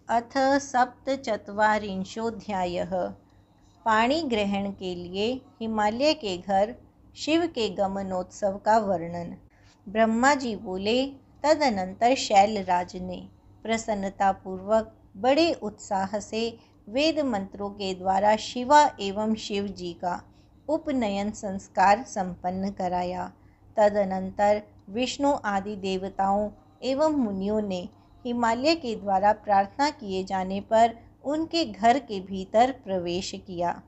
अथ सप्तचत्वारिंशोऽध्यायः। पाणी ग्रहण के लिए हिमालय के घर शिव के गमनोत्सव का वर्णन। ब्रह्मा जी बोले, तदनंतर शैलराज ने प्रसन्नतापूर्वक बड़े उत्साह से वेद मंत्रों के द्वारा शिवा एवं शिव जी का उपनयन संस्कार संपन्न कराया। तदनंतर विष्णु आदि देवताओं एवं मुनियों ने हिमालय के द्वारा प्रार्थना किए जाने पर उनके घर के भीतर प्रवेश किया।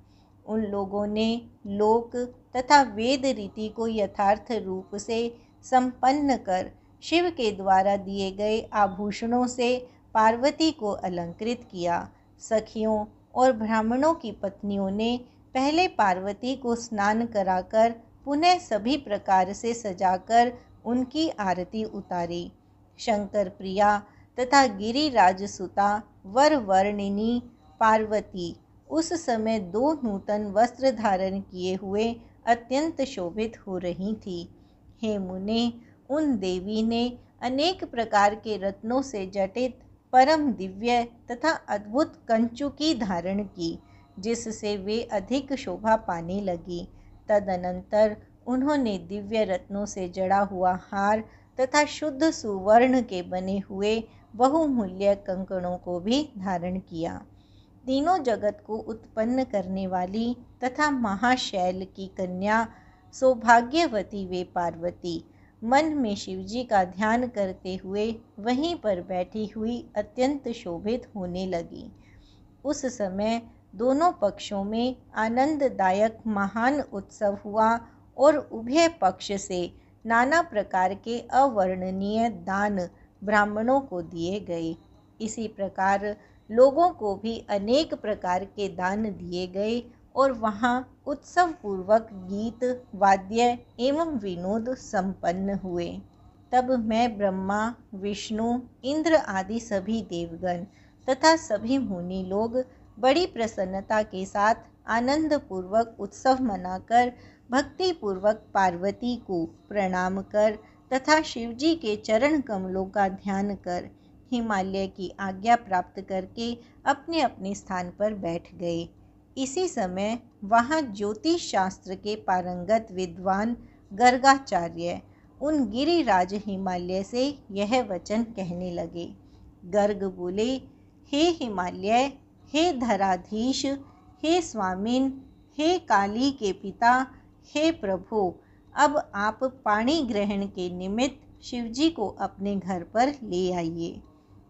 उन लोगों ने लोक तथा वेद रीति को यथार्थ रूप से संपन्न कर शिव के द्वारा दिए गए आभूषणों से पार्वती को अलंकृत किया। सखियों और ब्राह्मणों की पत्नियों ने पहले पार्वती को स्नान कराकर पुनः सभी प्रकार से सजाकर उनकी आरती उतारी। शंकर प्रिया तथा गिरिराज सुता वर वर्णिनी पार्वती उस समय 2 नूतन वस्त्र धारण किए हुए अत्यंत शोभित हो रही थी। हे मुने, उन देवी ने अनेक प्रकार के रत्नों से जटित परम दिव्य तथा अद्भुत कंचुकी धारण की, जिससे वे अधिक शोभा पाने लगी। तदनंतर उन्होंने दिव्य रत्नों से जड़ा हुआ हार तथा शुद्ध सुवर्ण के बने हुए बहुमूल्य कंकणों को भी धारण किया। तीनों जगत को उत्पन्न करने वाली तथा महाशैल की कन्या सौभाग्यवती वे पार्वती मन में शिवजी का ध्यान करते हुए वहीं पर बैठी हुई अत्यंत शोभित होने लगी। उस समय दोनों पक्षों में आनंददायक महान उत्सव हुआ और उभय पक्ष से नाना प्रकार के अवर्णनीय दान ब्राह्मणों को दिए गए। इसी प्रकार लोगों को भी अनेक प्रकार के दान दिए गए और वहाँ उत्सव पूर्वक गीत वाद्य एवं विनोद संपन्न हुए। तब मैं ब्रह्मा, विष्णु, इंद्र आदि सभी देवगण तथा सभी मुनि लोग बड़ी प्रसन्नता के साथ आनंद पूर्वक उत्सव मनाकर भक्ति पूर्वक पार्वती को प्रणाम कर तथा शिवजी के चरण कमलों का ध्यान कर हिमालय की आज्ञा प्राप्त करके अपने अपने स्थान पर बैठ गए। इसी समय वहाँ ज्योतिष शास्त्र के पारंगत विद्वान गर्गाचार्य उन गिरिराज हिमालय से यह वचन कहने लगे। गर्ग बोले, हे हिमालय, हे धराधीश, हे स्वामिन, हे काली के पिता, हे प्रभु, अब आप पाणी ग्रहण के निमित्त शिवजी को अपने घर पर ले आइए।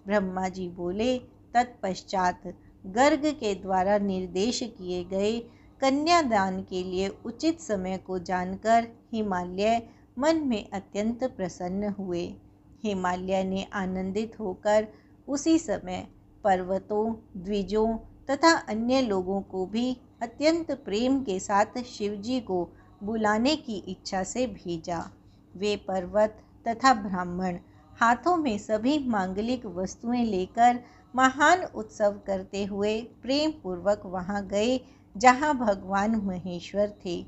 ब्रह्मा जी बोले, तत्पश्चात गर्ग के द्वारा निर्देश किए गए कन्यादान के लिए उचित समय को जानकर हिमालय मन में अत्यंत प्रसन्न हुए। हिमालय ने आनंदित होकर उसी समय पर्वतों, द्विजों तथा अन्य लोगों को भी अत्यंत प्रेम के साथ शिवजी को बुलाने की इच्छा से भेजा। वे पर्वत तथा ब्राह्मण हाथों में सभी मांगलिक वस्तुएं लेकर महान उत्सव करते हुए प्रेम पूर्वक वहां गए जहां भगवान महेश्वर थे।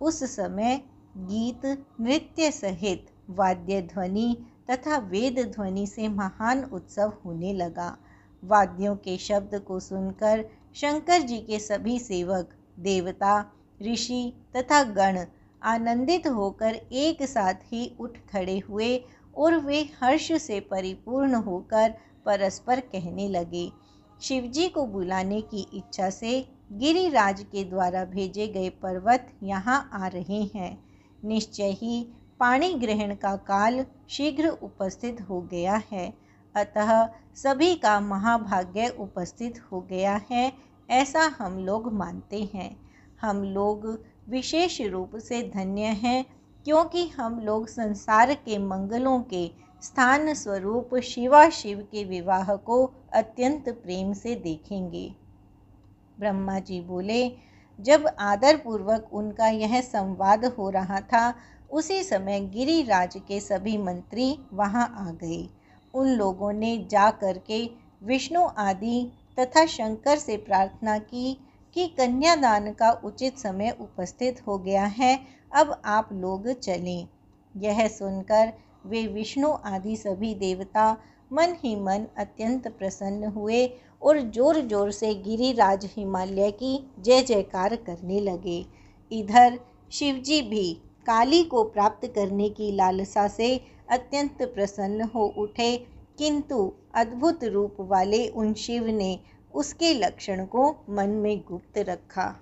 उस समय गीत नृत्य सहित वाद्य ध्वनि तथा वेद ध्वनि से महान उत्सव होने लगा। वाद्यों के शब्द को सुनकर शंकर जी के सभी सेवक, देवता, ऋषि तथा गण आनंदित होकर एक साथ ही उठ खड़े हुए और वे हर्ष से परिपूर्ण होकर परस्पर कहने लगे, शिवजी को बुलाने की इच्छा से गिरिराज के द्वारा भेजे गए पर्वत यहाँ आ रहे हैं। निश्चय ही पाणी ग्रहण का काल शीघ्र उपस्थित हो गया है, अतः सभी का महाभाग्य उपस्थित हो गया है, ऐसा हम लोग मानते हैं। हम लोग विशेष रूप से धन्य हैं, क्योंकि हम लोग संसार के मंगलों के स्थान स्वरूप शिवा शिव के विवाह को अत्यंत प्रेम से देखेंगे। ब्रह्मा जी बोले, जब आदर पूर्वक उनका यह संवाद हो रहा था, उसी समय गिरिराज के सभी मंत्री वहां आ गए। उन लोगों ने जा करके विष्णु आदि तथा शंकर से प्रार्थना की कि कन्यादान का उचित समय उपस्थित हो गया है, अब आप लोग चलें। यह सुनकर वे विष्णु आदि सभी देवता मन ही मन अत्यंत प्रसन्न हुए और जोर जोर से गिरिराज हिमालय की जय जयकार करने लगे। इधर शिवजी भी काली को प्राप्त करने की लालसा से अत्यंत प्रसन्न हो उठे, किंतु अद्भुत रूप वाले उन शिव ने उसके लक्षण को मन में गुप्त रखा।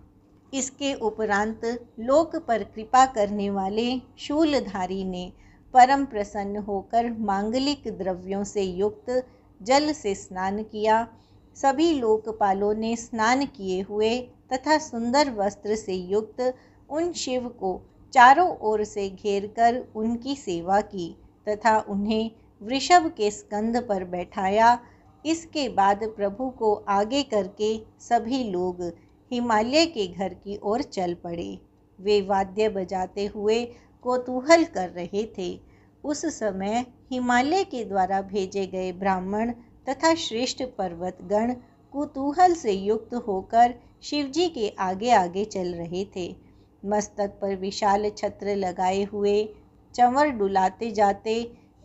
इसके उपरांत लोक पर कृपा करने वाले शूलधारी ने परम प्रसन्न होकर मांगलिक द्रव्यों से युक्त जल से स्नान किया। सभी लोकपालों ने स्नान किए हुए तथा सुंदर वस्त्र से युक्त उन शिव को चारों ओर से घेरकर उनकी सेवा की तथा उन्हें वृषभ के स्कंद पर बैठाया। इसके बाद प्रभु को आगे करके सभी लोग हिमालय के घर की ओर चल पड़े। वे वाद्य बजाते हुए कौतूहल कर रहे थे। उस समय हिमालय के द्वारा भेजे गए ब्राह्मण तथा श्रेष्ठ पर्वतगण कुतूहल से युक्त होकर शिवजी के आगे आगे चल रहे थे। मस्तक पर विशाल छत्र लगाए हुए चंवर डुलाते जाते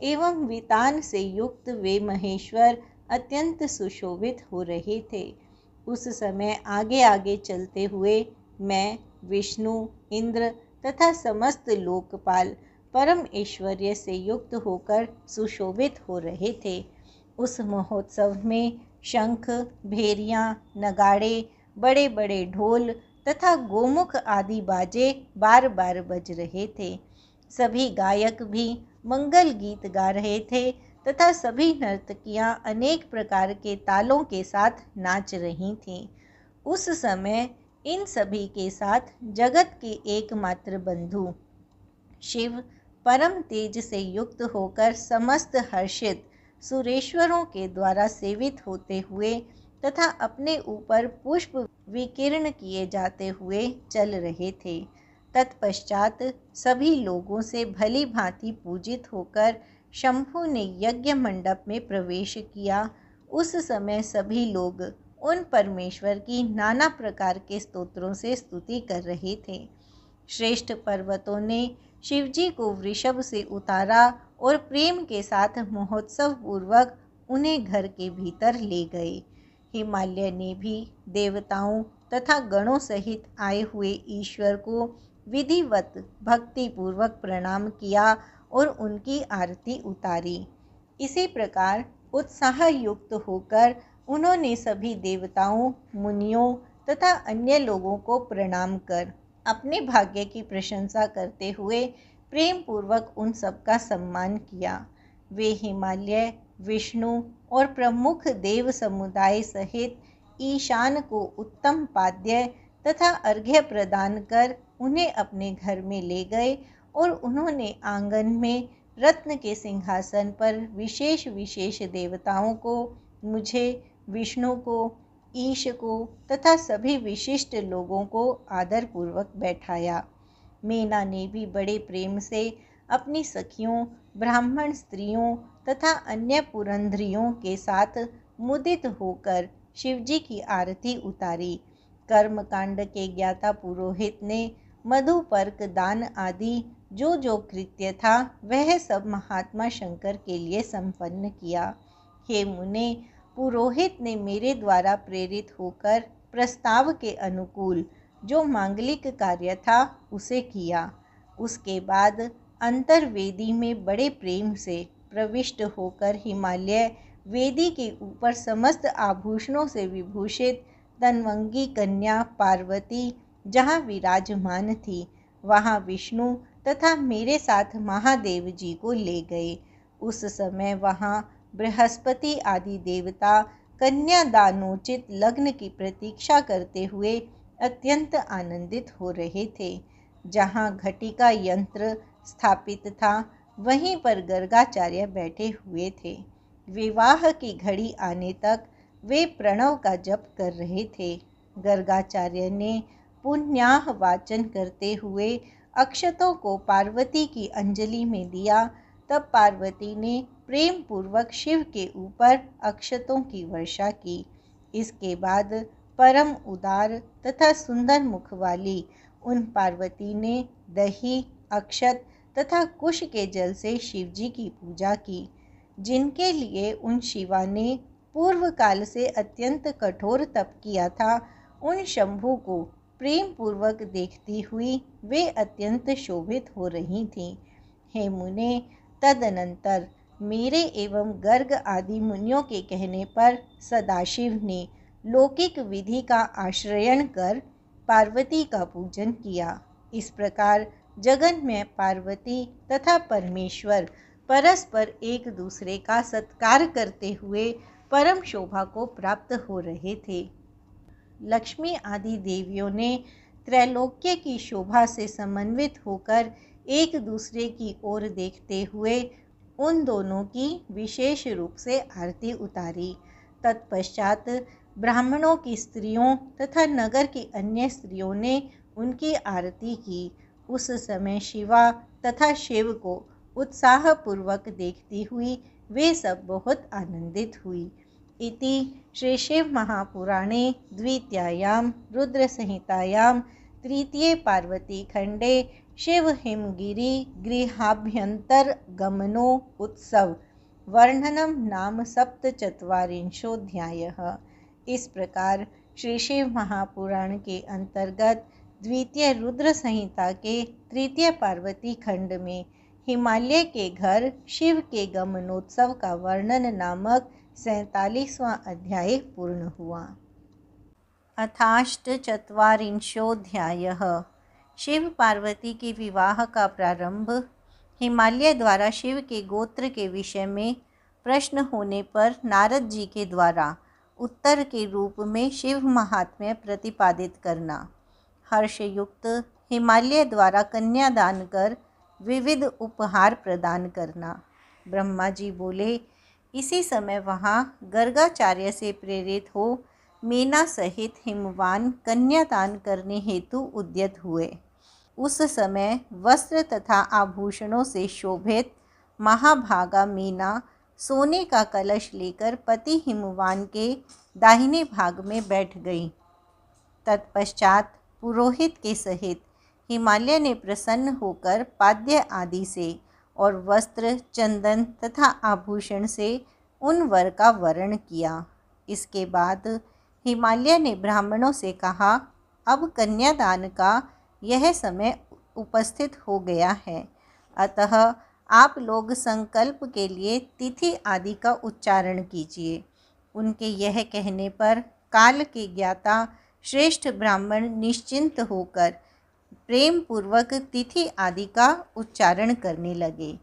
एवं वितान से युक्त वे महेश्वर अत्यंत सुशोभित हो रहे थे। उस समय आगे आगे चलते हुए मैं, विष्णु, इंद्र तथा समस्त लोकपाल परम ऐश्वर्य से युक्त होकर सुशोभित हो रहे थे। उस महोत्सव में शंख, भेरियां, नगाड़े, बड़े बड़े ढोल तथा गोमुख आदि बाजे बार बार बज रहे थे। सभी गायक भी मंगल गीत गा रहे थे तथा सभी नर्तकियां अनेक प्रकार के तालों के साथ नाच रही थीं। उस समय इन सभी के साथ जगत के एकमात्र बंधु शिव परम तेज से युक्त होकर समस्त हर्षित सुरेश्वरों के द्वारा सेवित होते हुए तथा अपने ऊपर पुष्प विकीर्ण किए जाते हुए चल रहे थे। तत्पश्चात सभी लोगों से भली भांति पूजित होकर शंभु ने यज्ञ मंडप में प्रवेश किया। उस समय सभी लोग उन परमेश्वर की नाना प्रकार के स्तोत्रों से स्तुति कर रहे थे। श्रेष्ठ पर्वतों ने शिवजी को वृषभ से उतारा और प्रेम के साथ महोत्सव पूर्वक उन्हें घर के भीतर ले गए। हिमालय ने भी देवताओं तथा गणों सहित आए हुए ईश्वर को विधिवत भक्ति पूर्वक प्रणाम किया और उनकी आरती उतारी। इसी प्रकार उत्साह युक्त होकर उन्होंने सभी देवताओं, मुनियों तथा अन्य लोगों को प्रणाम कर अपने भाग्य की प्रशंसा करते हुए प्रेम पूर्वक उन सबका सम्मान किया। वे हिमालय, विष्णु और प्रमुख देव समुदाय सहित ईशान को उत्तम पाद्य तथा अर्घ्य प्रदान कर उन्हें अपने घर में ले गए और उन्होंने आंगन में रत्न के सिंहासन पर विशेष विशेष देवताओं को, मुझे, विष्णु को, ईश को तथा सभी विशिष्ट लोगों को आदर पूर्वक बैठाया। मीना ने भी बड़े प्रेम से अपनी सखियों, ब्राह्मण स्त्रियों तथा अन्य पुरंधरियों के साथ मुदित होकर शिवजी की आरती उतारी। कर्मकांड के ज्ञाता पुरोहित ने मधुपर्क दान आदि जो जो कृत्य था वह सब महात्मा शंकर के लिए संपन्न किया। हे मुने, पुरोहित ने मेरे द्वारा प्रेरित होकर प्रस्ताव के अनुकूल जो मांगलिक कार्य था उसे किया। उसके बाद अंतर्वेदी में बड़े प्रेम से प्रविष्ट होकर हिमालय वेदी के ऊपर समस्त आभूषणों से विभूषित तन्वंगी कन्या पार्वती जहाँ विराजमान थी, वहाँ विष्णु तथा मेरे साथ महादेव जी को ले गए। उस समय वहाँ बृहस्पति आदि देवता कन्यादानोचित लग्न की प्रतीक्षा करते हुए अत्यंत आनंदित हो रहे थे। जहाँ घटिका यंत्र स्थापित था वहीं पर गर्गाचार्य बैठे हुए थे। विवाह की घड़ी आने तक वे प्रणव का जप कर रहे थे। गर्गाचार्य ने पुण्याह वाचन करते हुए अक्षतों को पार्वती की अंजलि में दिया। तब पार्वती ने प्रेम पूर्वक शिव के ऊपर अक्षतों की वर्षा की। इसके बाद परम उदार तथा सुंदर मुख वाली उन पार्वती ने दही, अक्षत तथा कुश के जल से शिवजी की पूजा की। जिनके लिए उन शिवा ने पूर्व काल से अत्यंत कठोर तप किया था, उन शंभु को प्रेम पूर्वक देखती हुई वे अत्यंत शोभित हो रही थीं। हे मुने, तदनंतर मेरे एवं गर्ग आदि मुनियों के कहने पर सदाशिव ने लौकिक विधि का आश्रयण कर पार्वती का पूजन किया। इस प्रकार जगन में पार्वती तथा परमेश्वर परस्पर एक दूसरे का सत्कार करते हुए परम शोभा को प्राप्त हो रहे थे। लक्ष्मी आदि देवियों ने त्रैलोक्य की शोभा से समन्वित होकर एक दूसरे की ओर देखते हुए उन दोनों की विशेष रूप से आरती उतारी। तत्पश्चात ब्राह्मणों की स्त्रियों तथा नगर की अन्य स्त्रियों ने उनकी आरती की। उस समय शिवा तथा शिव को उत्साहपूर्वक देखती हुई वे सब बहुत आनंदित हुई। इति श्री शिव महापुराणे द्वितीयायां रुद्रसंहितायां तृतीये पार्वती खंडे शिव हिमगिरि गृहाभ्यंतरगमनो उत्सव वर्णनम नाम सप्तचत्वारिंशोऽध्यायः। इस प्रकार श्री शिव महापुराण के अंतर्गत द्वितीय रुद्र संहिता के तृतीय पार्वती खंड में हिमालय के घर शिव के गमनोत्सव का वर्णन नामक 47वां अध्याय पूर्ण हुआ। अथाष्टचत्वारिंशोऽध्यायः। शिव पार्वती के विवाह का प्रारंभ। हिमालय द्वारा शिव के गोत्र के विषय में प्रश्न होने पर नारद जी के द्वारा उत्तर के रूप में शिव महात्म्य प्रतिपादित करना। हर्षयुक्त हिमालय द्वारा कन्यादान कर विविध उपहार प्रदान करना। ब्रह्मा जी बोले, इसी समय वहाँ गर्गाचार्य से प्रेरित हो मीना सहित हिमवान कन्यादान करने हेतु उद्यत हुए। उस समय वस्त्र तथा आभूषणों से शोभित महाभागा मीना सोने का कलश लेकर पति हिमवान के दाहिने भाग में बैठ गई। तत्पश्चात पुरोहित के सहित हिमालय ने प्रसन्न होकर पाद्य आदि से और वस्त्र, चंदन तथा आभूषण से उन वर का वरण किया। इसके बाद हिमालय ने ब्राह्मणों से कहा, अब कन्यादान का यह समय उपस्थित हो गया है, अतः आप लोग संकल्प के लिए तिथि आदि का उच्चारण कीजिए। उनके यह कहने पर काल के ज्ञाता श्रेष्ठ ब्राह्मण निश्चिंत होकर प्रेम पूर्वक तिथि आदि का उच्चारण करने लगे।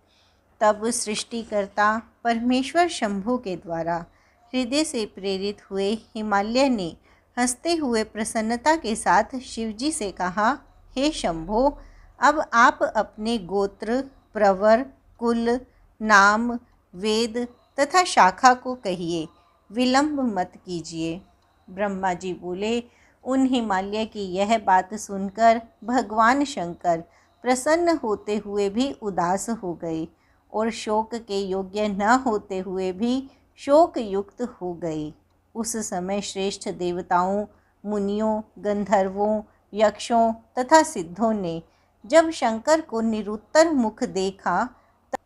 तब सृष्टिकर्ता परमेश्वर शंभु के द्वारा हृदय से प्रेरित हुए हिमालय ने हंसते हुए प्रसन्नता के साथ शिवजी से कहा, हे शंभो, अब आप अपने गोत्र, प्रवर, कुल, नाम, वेद तथा शाखा को कहिए, विलंब मत कीजिए। ब्रह्मा जी बोले, उन हिमालय की यह बात सुनकर भगवान शंकर प्रसन्न होते हुए भी उदास हो गए और शोक के योग्य न होते हुए भी शोक युक्त हो गए। उस समय श्रेष्ठ देवताओं, मुनियों, गंधर्वों, यक्षों तथा सिद्धों ने जब शंकर को निरुत्तर मुख देखा,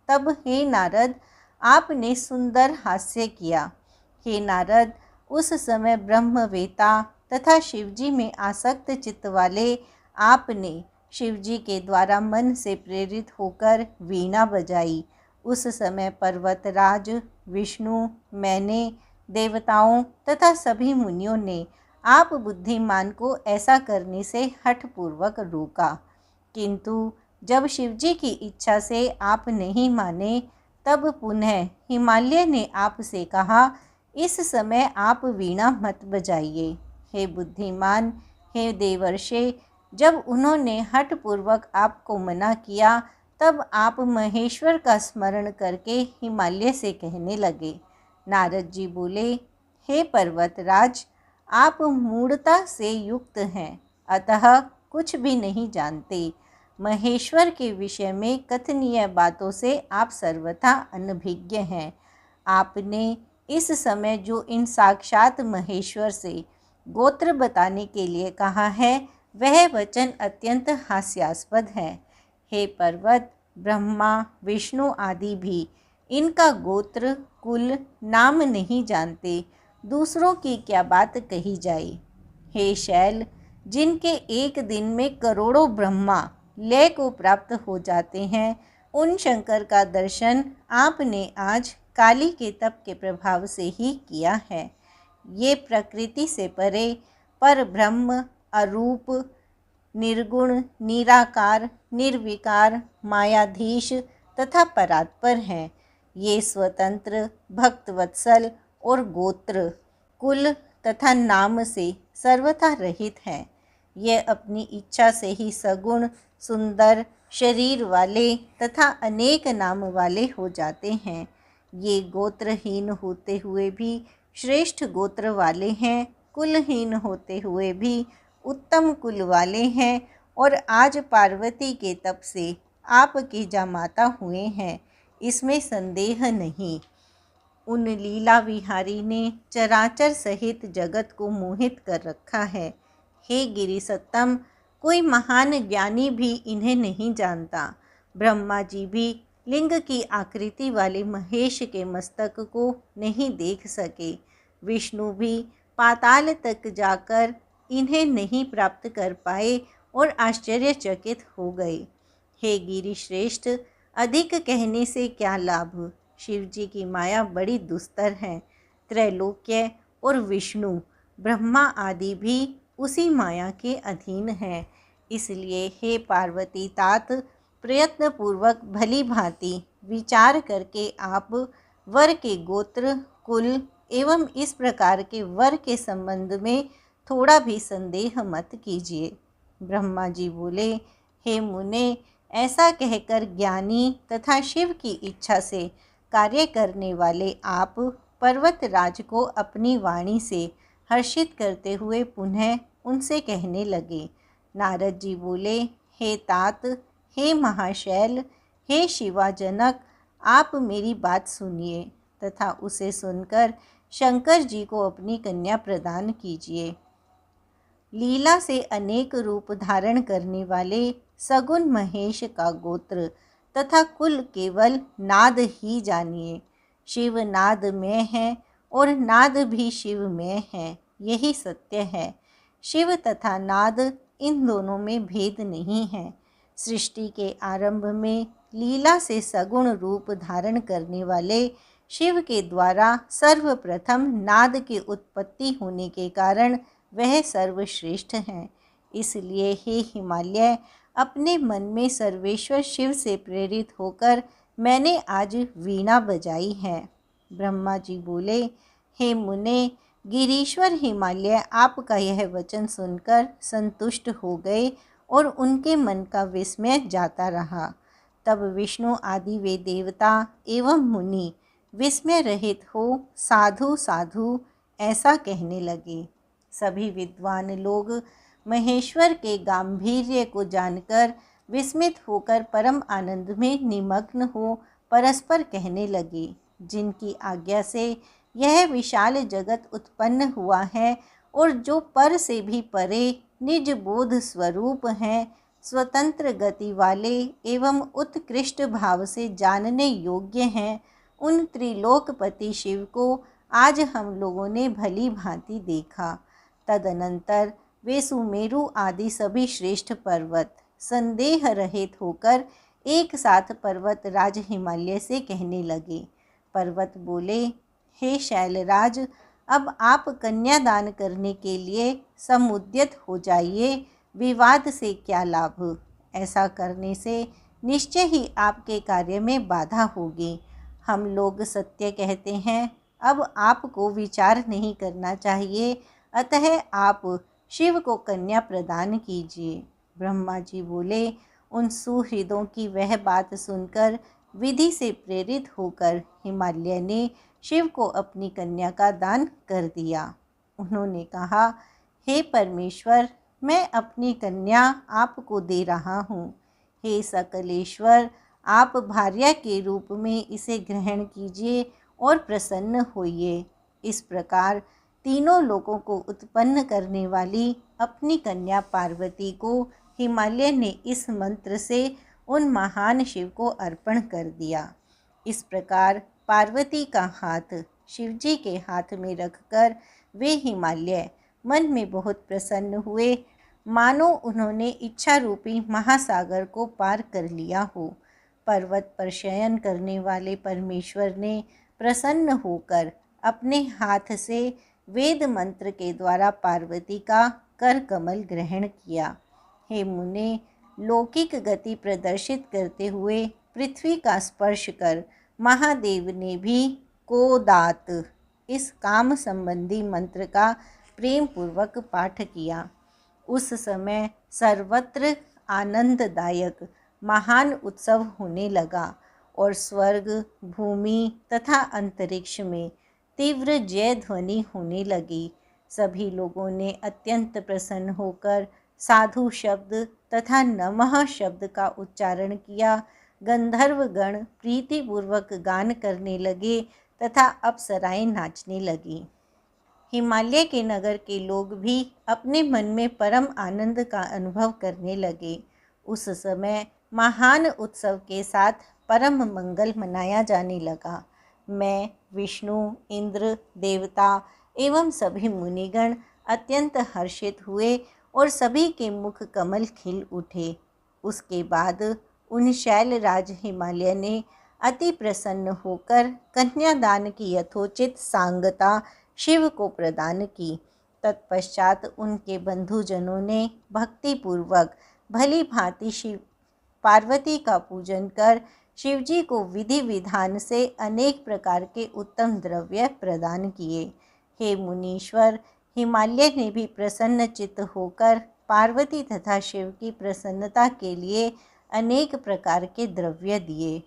तब हे नारद, आपने सुंदर हास्य किया। हे नारद, उस समय ब्रह्मवेता तथा शिवजी में आसक्त चित्त वाले आपने शिवजी के द्वारा मन से प्रेरित होकर वीणा बजाई। उस समय पर्वतराज, विष्णु, मैंने, देवताओं तथा सभी मुनियों ने आप बुद्धिमान को ऐसा करने से हठपूर्वक रोका, किंतु जब शिवजी की इच्छा से आप नहीं माने, तब पुनः हिमालय ने आपसे कहा, इस समय आप वीणा मत बजाइए। हे बुद्धिमान, हे देवर्षे, जब उन्होंने हठपूर्वक आपको मना किया, तब आप महेश्वर का स्मरण करके हिमालय से कहने लगे। नारद जी बोले, हे पर्वतराज, आप मूढ़ता से युक्त हैं, अतः कुछ भी नहीं जानते। महेश्वर के विषय में कथनीय बातों से आप सर्वथा अनभिज्ञ हैं। आपने इस समय जो इन साक्षात महेश्वर से गोत्र बताने के लिए कहा है, वह वचन अत्यंत हास्यास्पद है। हे पर्वत, ब्रह्मा, विष्णु आदि भी इनका गोत्र कुल नाम नहीं जानते, दूसरों की क्या बात कही जाए। हे शैल, जिनके एक दिन में करोड़ों ब्रह्मा लय को प्राप्त हो जाते हैं, उन शंकर का दर्शन आपने आज काली के तप के प्रभाव से ही किया है। ये प्रकृति से परे पर ब्रह्म, अरूप, निर्गुण, निराकार, निर्विकार, मायाधीश तथा परात्पर हैं। ये स्वतंत्र, भक्तवत्सल और गोत्र, कुल तथा नाम से सर्वथा रहित हैं। ये अपनी इच्छा से ही सगुण, सुंदर शरीर वाले तथा अनेक नाम वाले हो जाते हैं। ये गोत्रहीन होते हुए भी श्रेष्ठ गोत्र वाले हैं, कुलहीन होते हुए भी उत्तम कुल वाले हैं और आज पार्वती के तप से आपके जामाता हुए हैं, इसमें संदेह नहीं। उन लीला विहारी ने चराचर सहित जगत को मोहित कर रखा है। हे गिरिसत्तम, कोई महान ज्ञानी भी इन्हें नहीं जानता। ब्रह्मा जी भी लिंग की आकृति वाले महेश के मस्तक को नहीं देख सके। विष्णु भी पाताल तक जाकर इन्हें नहीं प्राप्त कर पाए और आश्चर्यचकित हो गए। हे गिरिश्रेष्ठ, अधिक कहने से क्या लाभ। शिव जी की माया बड़ी दुस्तर है। त्रैलोक्य और विष्णु, ब्रह्मा आदि भी उसी माया के अधीन हैं। इसलिए हे पार्वती तात, प्रयत्नपूर्वक भली भांति विचार करके आप वर के गोत्र, कुल एवं इस प्रकार के वर के संबंध में थोड़ा भी संदेह मत कीजिए। ब्रह्मा जी बोले, हे मुने, ऐसा कहकर ज्ञानी तथा शिव की इच्छा से कार्य करने वाले आप पर्वतराज को अपनी वाणी से हर्षित करते हुए पुनः उनसे कहने लगे। नारद जी बोले, हे तात, हे महाशैल, हे शिवाजनक, आप मेरी बात सुनिए तथा उसे सुनकर शंकर जी को अपनी कन्या प्रदान कीजिए। लीला से अनेक रूप धारण करने वाले सगुण महेश का गोत्र तथा कुल केवल नाद ही जानिए। शिव नाद में है और नाद भी शिव में है, यही सत्य है। शिव तथा नाद, इन दोनों में भेद नहीं है। सृष्टि के आरंभ में लीला से सगुण रूप धारण करने वाले शिव के द्वारा सर्वप्रथम नाद की उत्पत्ति होने के कारण वह सर्वश्रेष्ठ हैं। इसलिए हे हिमालय, अपने मन में सर्वेश्वर शिव से प्रेरित होकर मैंने आज वीणा बजाई है। ब्रह्मा जी बोले, हे मुने, गिरीश्वर हिमालय आपका यह वचन सुनकर संतुष्ट हो गए और उनके मन का विस्मय जाता रहा। तब विष्णु आदि वे देवता एवं मुनि विस्मय रहित हो साधु साधु ऐसा कहने लगे। सभी विद्वान लोग महेश्वर के गांभीर्य को जानकर विस्मित होकर परम आनंद में निमग्न हो परस्पर कहने लगे, जिनकी आज्ञा से यह विशाल जगत उत्पन्न हुआ है और जो पर से भी परे निज बोध स्वरूप हैं, स्वतंत्र गति वाले एवं उत्कृष्ट भाव से जानने योग्य हैं, उन त्रिलोकपति शिव को आज हम लोगों ने भली भांति देखा। तदनंतर वे सुमेरु आदि सभी श्रेष्ठ पर्वत संदेह रहित होकर एक साथ पर्वत राज हिमालय से कहने लगे। पर्वत बोले, हे शैलराज, अब आप कन्यादान करने के लिए समुद्यत हो जाइए। विवाद से क्या लाभ। ऐसा करने से निश्चय ही आपके कार्य में बाधा होगी। हम लोग सत्य कहते हैं, अब आपको विचार नहीं करना चाहिए, अतः आप शिव को कन्या प्रदान कीजिए। ब्रह्मा जी बोले, उन सुहृदों की वह बात सुनकर विधि से प्रेरित होकर हिमालय ने शिव को अपनी कन्या का दान कर दिया। उन्होंने कहा, हे परमेश्वर, मैं अपनी कन्या आपको दे रहा हूँ। हे सकलेश्वर, आप भार्या के रूप में इसे ग्रहण कीजिए और प्रसन्न होइए। इस प्रकार तीनों लोगों को उत्पन्न करने वाली अपनी कन्या पार्वती को हिमालय ने इस मंत्र से उन महान शिव को अर्पण कर दिया। इस प्रकार पार्वती का हाथ शिवजी के हाथ में रखकर वे हिमालय मन में बहुत प्रसन्न हुए, मानो उन्होंने इच्छा रूपी महासागर को पार कर लिया हो। पर्वत पर शयन करने वाले परमेश्वर ने प्रसन्न होकर अपने हाथ से वेद मंत्र के द्वारा पार्वती का कर कमल ग्रहण किया। हे मुने, लौकिक गति प्रदर्शित करते हुए पृथ्वी का स्पर्श कर महादेव ने भी कोदात इस काम संबंधी मंत्र का प्रेम पूर्वक पाठ किया। उस समय सर्वत्र आनंददायक महान उत्सव होने लगा और स्वर्ग, भूमि तथा अंतरिक्ष में तीव्र जय ध्वनि होने लगी। सभी लोगों ने अत्यंत प्रसन्न होकर साधु शब्द तथा नमः शब्द का उच्चारण किया। गंधर्वगण प्रीतिपूर्वक गान करने लगे तथा अप्सराएं नाचने लगीं। हिमालय के नगर के लोग भी अपने मन में परम आनंद का अनुभव करने लगे। उस समय महान उत्सव के साथ परम मंगल मनाया जाने लगा। मैं, विष्णु, इंद्र, देवता एवं सभी मुनिगण अत्यंत हर्षित हुए और सभी के मुख कमल खिल उठे। उसके बाद उन शैलराज हिमालय ने अति प्रसन्न होकर कन्यादान की यथोचित सांगता शिव को प्रदान की। तत्पश्चात उनके बंधुजनों ने भक्तिपूर्वक भली भांति शिव पार्वती का पूजन कर शिवजी को विधि विधान से अनेक प्रकार के उत्तम द्रव्य प्रदान किए। हे मुनीश्वर, हिमालय ने भी प्रसन्न चित्त होकर पार्वती तथा शिव की प्रसन्नता के लिए अनेक प्रकार के द्रव्य दिए।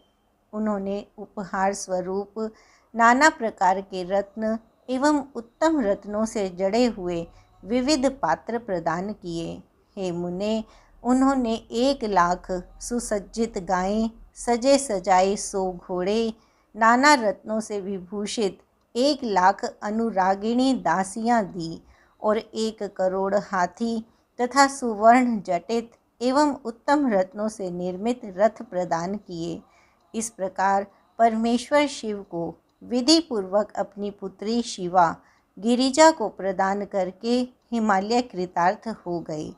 उन्होंने उपहार स्वरूप नाना प्रकार के रत्न एवं उत्तम रत्नों से जड़े हुए विविध पात्र प्रदान किए। हे मुने, उन्होंने 1,00,000 सुसज्जित गायें, सजे सजाए 100 घोड़े, नाना रत्नों से विभूषित 1,00,000 अनुरागिणी दासियां दी और 1 करोड़ हाथी तथा सुवर्ण जटित एवं उत्तम रत्नों से निर्मित रथ प्रदान किए। इस प्रकार परमेश्वर शिव को विधि पूर्वक अपनी पुत्री शिवा गिरिजा को प्रदान करके हिमालय कृतार्थ हो गए।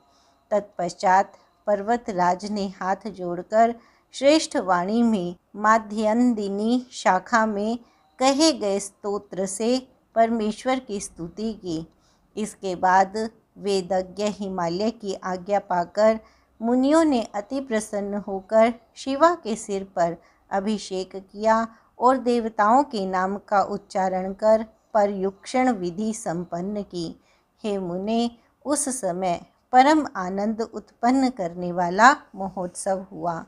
तत्पश्चात पर्वतराज ने हाथ जोड़कर श्रेष्ठ वाणी में माध्यन्दिनी शाखा में कहे गए स्तोत्र से परमेश्वर की स्तुति की। इसके बाद वेदज्ञ हिमालय की आज्ञा पाकर मुनियों ने अति प्रसन्न होकर शिवा के सिर पर अभिषेक किया और देवताओं के नाम का उच्चारण कर पर्युक्षण विधि संपन्न की। हे मुने, उस समय परम आनंद उत्पन्न करने वाला महोत्सव हुआ।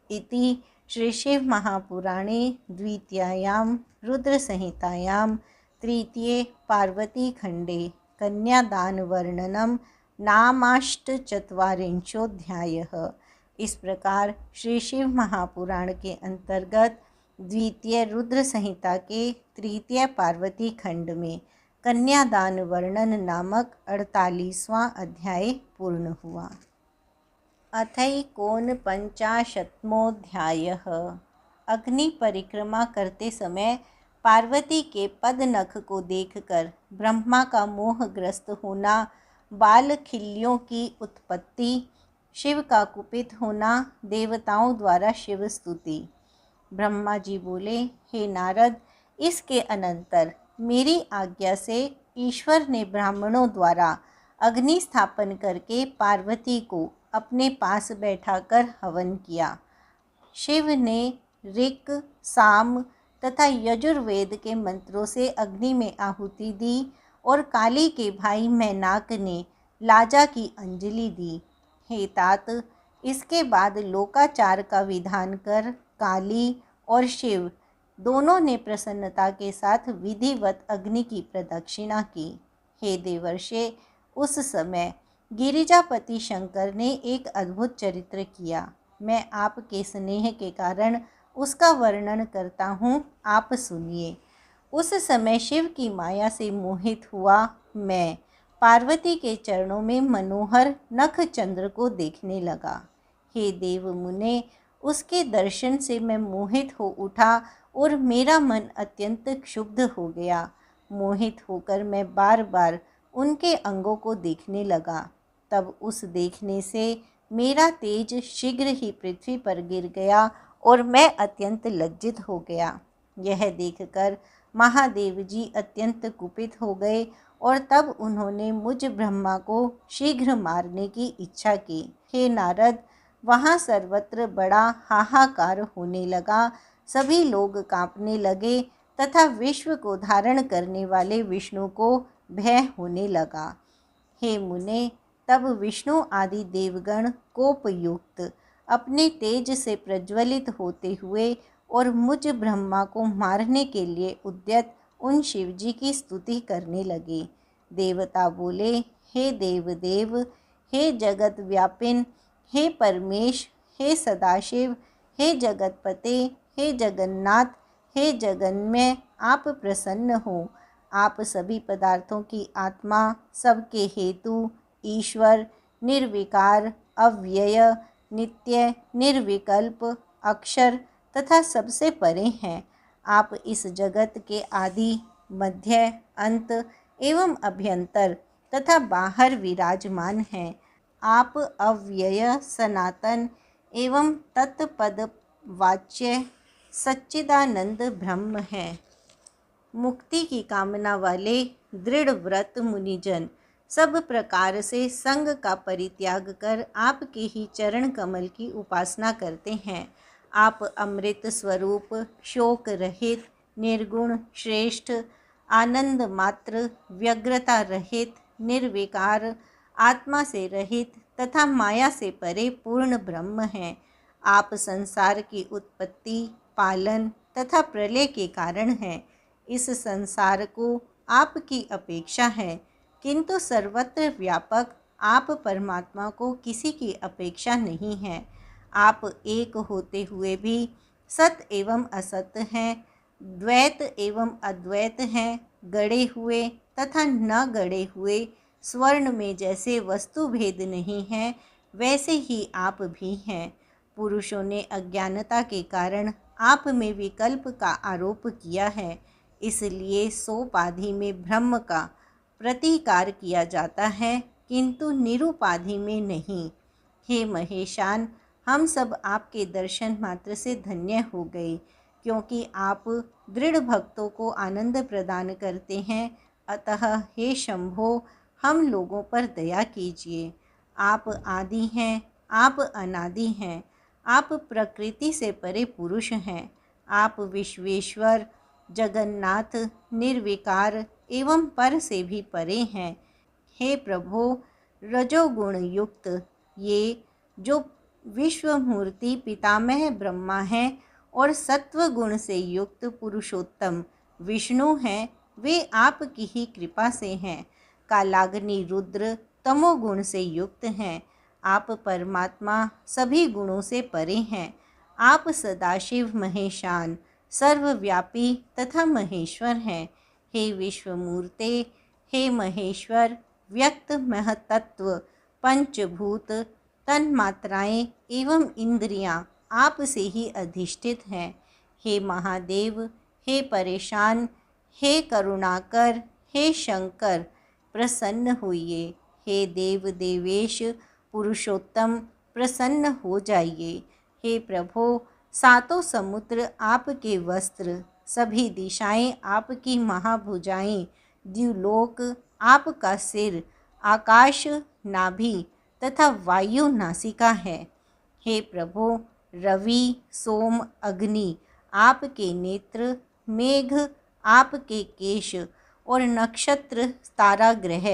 इति श्री शिव महापुराणे द्वितीयायां रुद्र संहितायां तृतीये पार्वती खंडे कन्यादान वर्णनम नामाष्टचत्वारिंशोऽध्यायः। इस प्रकार श्री शिव महापुराण के अंतर्गत द्वितीय रुद्र संहिता के तृतीय पार्वती खंड में कन्यादान वर्णन नामक 48वां अध्याय पूर्ण हुआ। अथैकोनपञ्चाशत्मोऽध्यायः। अग्नि परिक्रमा करते समय पार्वती के पदनख को देखकर ब्रह्मा का मोहग्रस्त होना, बाल खिल्लियों की उत्पत्ति, शिव का कुपित होना, देवताओं द्वारा शिव स्तुति। ब्रह्मा जी बोले, हे नारद, इसके अनंतर मेरी आज्ञा से ईश्वर ने ब्राह्मणों द्वारा अग्नि स्थापन करके पार्वती को अपने पास बैठाकर हवन किया। शिव ने ऋक्, साम तथा यजुर्वेद के मंत्रों से अग्नि में आहुति दी और काली के भाई मैनाक ने लाजा की अंजलि दी। हे तात, इसके बाद लोकाचार का विधान कर काली और शिव दोनों ने प्रसन्नता के साथ विधिवत अग्नि की प्रदक्षिणा की। हे देवर्षे, उस समय गिरिजापति शंकर ने एक अद्भुत चरित्र किया। मैं आपके स्नेह के कारण उसका वर्णन करता हूँ, आप सुनिए। उस समय शिव की माया से मोहित हुआ मैं पार्वती के चरणों में मनोहर नख चंद्र को देखने लगा। हे देव मुने, उसके दर्शन से मैं मोहित हो उठा और मेरा मन अत्यंत क्षुब्ध हो गया। मोहित होकर मैं बार बार उनके अंगों को देखने लगा। तब उस देखने से मेरा तेज शीघ्र ही पृथ्वी पर गिर गया और मैं अत्यंत लज्जित हो गया। यह देखकर महादेव जी अत्यंत कुपित हो गए और तब उन्होंने मुझ ब्रह्मा को शीघ्र मारने की इच्छा की। हे नारद, वहाँ सर्वत्र बड़ा हाहाकार होने लगा। सभी लोग कांपने लगे तथा विश्व को धारण करने वाले विष्णु को भय होने लगा। हे मुने, तब विष्णु आदि देवगण कोपयुक्त अपने तेज से प्रज्वलित होते हुए और मुझ ब्रह्मा को मारने के लिए उद्यत उन शिवजी की स्तुति करने लगे। देवता बोले, हे देवदेव, हे जगत व्यापिन, हे परमेश, हे सदाशिव, हे जगतपते, हे जगन्नाथ, हे जगन्मय, आप प्रसन्न हो। आप सभी पदार्थों की आत्मा, सबके हेतु, ईश्वर, निर्विकार, अव्यय, नित्य, निर्विकल्प, अक्षर तथा सबसे परे हैं। आप इस जगत के आदि, मध्य, अंत एवं अभ्यंतर तथा बाहर विराजमान हैं। आप अव्यय, सनातन एवं तत्पद वाच्य सच्चिदानंद ब्रह्म हैं। मुक्ति की कामना वाले दृढ़ व्रत मुनिजन सब प्रकार से संग का परित्याग कर आपके ही चरण कमल की उपासना करते हैं। आप अमृत स्वरूप, शोक रहित, निर्गुण, श्रेष्ठ, आनंद मात्र, व्यग्रता रहित, निर्विकार, आत्मा से रहित तथा माया से परे पूर्ण ब्रह्म हैं। आप संसार की उत्पत्ति, पालन तथा प्रलय के कारण हैं। इस संसार को आपकी अपेक्षा है, किंतु सर्वत्र व्यापक आप परमात्मा को किसी की अपेक्षा नहीं है। आप एक होते हुए भी सत एवं असत हैं, द्वैत एवं अद्वैत हैं, गढ़े हुए तथा न गढ़े हुए। स्वर्ण में जैसे वस्तु भेद नहीं है, वैसे ही आप भी हैं। पुरुषों ने अज्ञानता के कारण आप में विकल्प का आरोप किया है, इसलिए सोपाधि में ब्रह्म का प्रतिकार किया जाता है, किंतु निरुपाधि में नहीं। हे महेशान, हम सब आपके दर्शन मात्र से धन्य हो गए, क्योंकि आप दृढ़ भक्तों को आनंद प्रदान करते हैं। अतः हे शंभो, हम लोगों पर दया कीजिए। आप आदि हैं, आप अनादि हैं, आप प्रकृति से परे पुरुष हैं। आप विश्वेश्वर, जगन्नाथ, निर्विकार एवं पर से भी परे हैं। हे प्रभो, रजोगुण युक्त ये जो विश्वमूर्ति पितामह ब्रह्मा हैं और सत्व गुण से युक्त पुरुषोत्तम विष्णु हैं, वे आपकी ही कृपा से हैं। कालाग्नि रुद्र तमोगुण से युक्त हैं। आप परमात्मा सभी गुणों से परे हैं। आप सदाशिव महेशान, सर्वव्यापी तथा महेश्वर हैं। हे विश्वमूर्ते, हे महेश्वर, व्यक्त महतत्व, पंचभूत, तन्मात्राएं एवं इंद्रियां आप से ही अधिष्ठित हैं। हे महादेव, हे परेशान, हे करुणाकर, हे शंकर, प्रसन्न होइए। हे देव देवेश पुरुषोत्तम, प्रसन्न हो जाइए। हे प्रभो, सातों समुद्र आपके वस्त्र, सभी दिशाएं आपकी महाभुजाएं, द्युलोक आपका सिर, आकाश नाभि तथा वायु नासिका है। हे प्रभो, रवि, सोम, अग्नि आपके नेत्र, मेघ आपके केश और नक्षत्र तारा ग्रह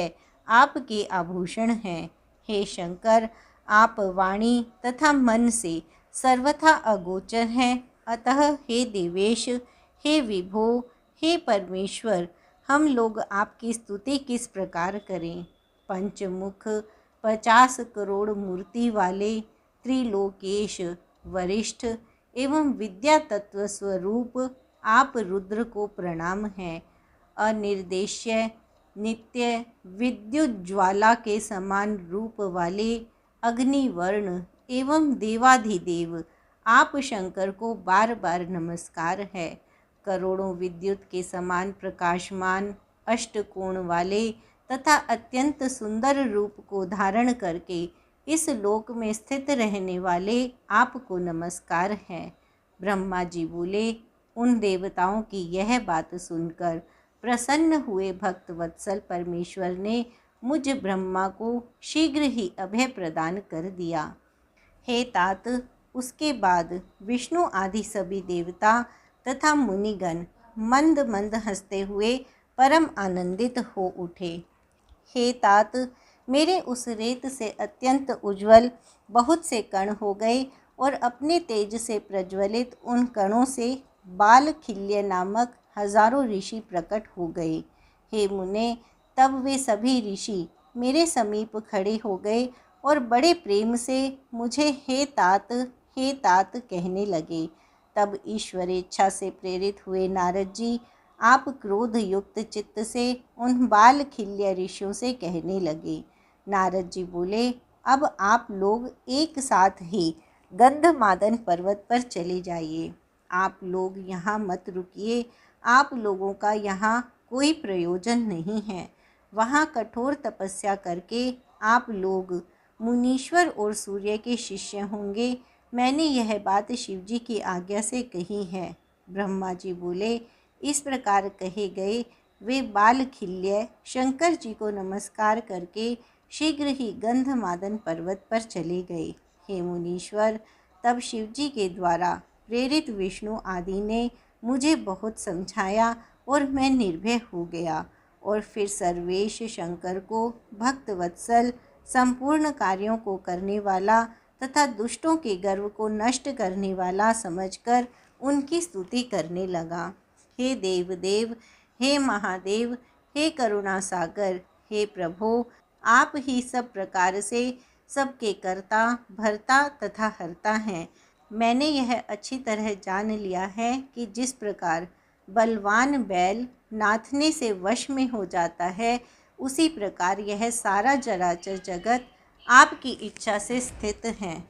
आपके आभूषण हैं। हे शंकर, आप वाणी तथा मन से सर्वथा अगोचर हैं। अतः हे देवेश, हे विभो, हे परमेश्वर, हम लोग आपकी स्तुति किस प्रकार करें। पंचमुख 50 करोड़ मूर्ति वाले त्रिलोकेश, वरिष्ठ एवं विद्या तत्व स्वरूप आप रुद्र को प्रणाम है। अनिर्देश्य, नित्य, विद्युत ज्वाला के समान रूप वाले अग्निवर्ण एवं देवाधिदेव आप शंकर को बार बार नमस्कार है। करोड़ों विद्युत के समान प्रकाशमान, अष्टकोण वाले तथा अत्यंत सुंदर रूप को धारण करके इस लोक में स्थित रहने वाले आपको नमस्कार है। ब्रह्मा जी बोले, उन देवताओं की यह बात सुनकर प्रसन्न हुए भक्त वत्सल परमेश्वर ने मुझ ब्रह्मा को शीघ्र ही अभय प्रदान कर दिया। हे तात, उसके बाद विष्णु आदि सभी देवता तथा मुनिगण मंद मंद हंसते हुए परम आनंदित हो उठे। हे तात, मेरे उस रेत से अत्यंत उज्ज्वल बहुत से कण हो गए और अपने तेज से प्रज्वलित उन कणों से बालखिल्य नामक हजारों ऋषि प्रकट हो गए। हे मुने, तब वे सभी ऋषि मेरे समीप खड़े हो गए और बड़े प्रेम से मुझे हे तात कहने लगे। तब ईश्वरेच्छा से प्रेरित हुए नारद जी आप क्रोध युक्त चित्त से उन बालखिल्य ऋषियों से कहने लगे। नारद जी बोले, अब आप लोग एक साथ ही गंधमादन पर्वत पर चले जाइए। आप लोग यहाँ मत रुकिए, आप लोगों का यहाँ कोई प्रयोजन नहीं है। वहाँ कठोर तपस्या करके आप लोग मुनीश्वर और सूर्य के शिष्य होंगे। मैंने यह बात शिवजी की आज्ञा से कही है। ब्रह्मा जी बोले, इस प्रकार कहे गए वे बालखिल्य शंकर जी को नमस्कार करके शीघ्र ही गंधमादन पर्वत पर चले गए। हे मुनीश्वर, तब शिवजी के द्वारा प्रेरित विष्णु आदि ने मुझे बहुत समझाया और मैं निर्भय हो गया और फिर सर्वेश शंकर को भक्त वत्सल, संपूर्ण कार्यों को करने वाला तथा दुष्टों के गर्व को नष्ट करने वाला समझकर उनकी स्तुति करने लगा। हे देवदेव, हे महादेव, हे करुणा सागर, हे प्रभो, आप ही सब प्रकार से सबके कर्ता, भरता तथा हरता हैं। मैंने यह अच्छी तरह जान लिया है कि जिस प्रकार बलवान बैल नाथने से वश में हो जाता है, उसी प्रकार यह सारा चराचर जगत आपकी इच्छा से स्थित है।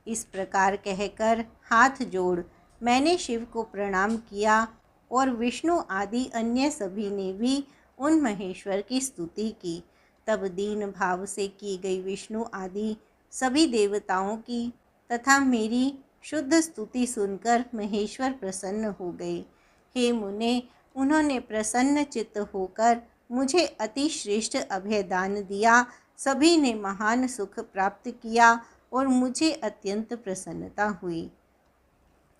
इस प्रकार कहकर हाथ जोड़ मैंने शिव को प्रणाम किया और विष्णु आदि अन्य सभी ने भी उन महेश्वर की स्तुति की। तब दीन भाव से की गई विष्णु आदि सभी देवताओं की तथा मेरी शुद्ध स्तुति सुनकर महेश्वर प्रसन्न हो गए। हे मुने, उन्होंने प्रसन्न चित्त होकर मुझे अति श्रेष्ठ अभयदान दिया। सभी ने महान सुख प्राप्त किया और मुझे अत्यंत प्रसन्नता हुई।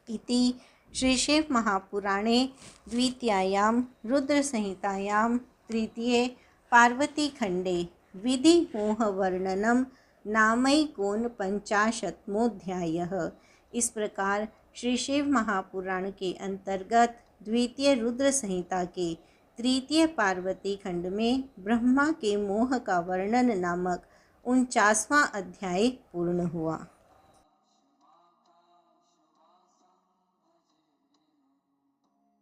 इति श्री शिव महापुराणे द्वितीयायां रुद्रसंहितायां तृतीये पार्वतीखंडे विधि मोह वर्णनम नामैकोनपंचाशत्मोऽध्यायः। इस प्रकार श्री शिव महापुराण के अंतर्गत द्वितीय रुद्र संहिता के तृतीय पार्वती खंड में ब्रह्मा के मोह का वर्णन नामक 49वां अध्याय पूर्ण हुआ।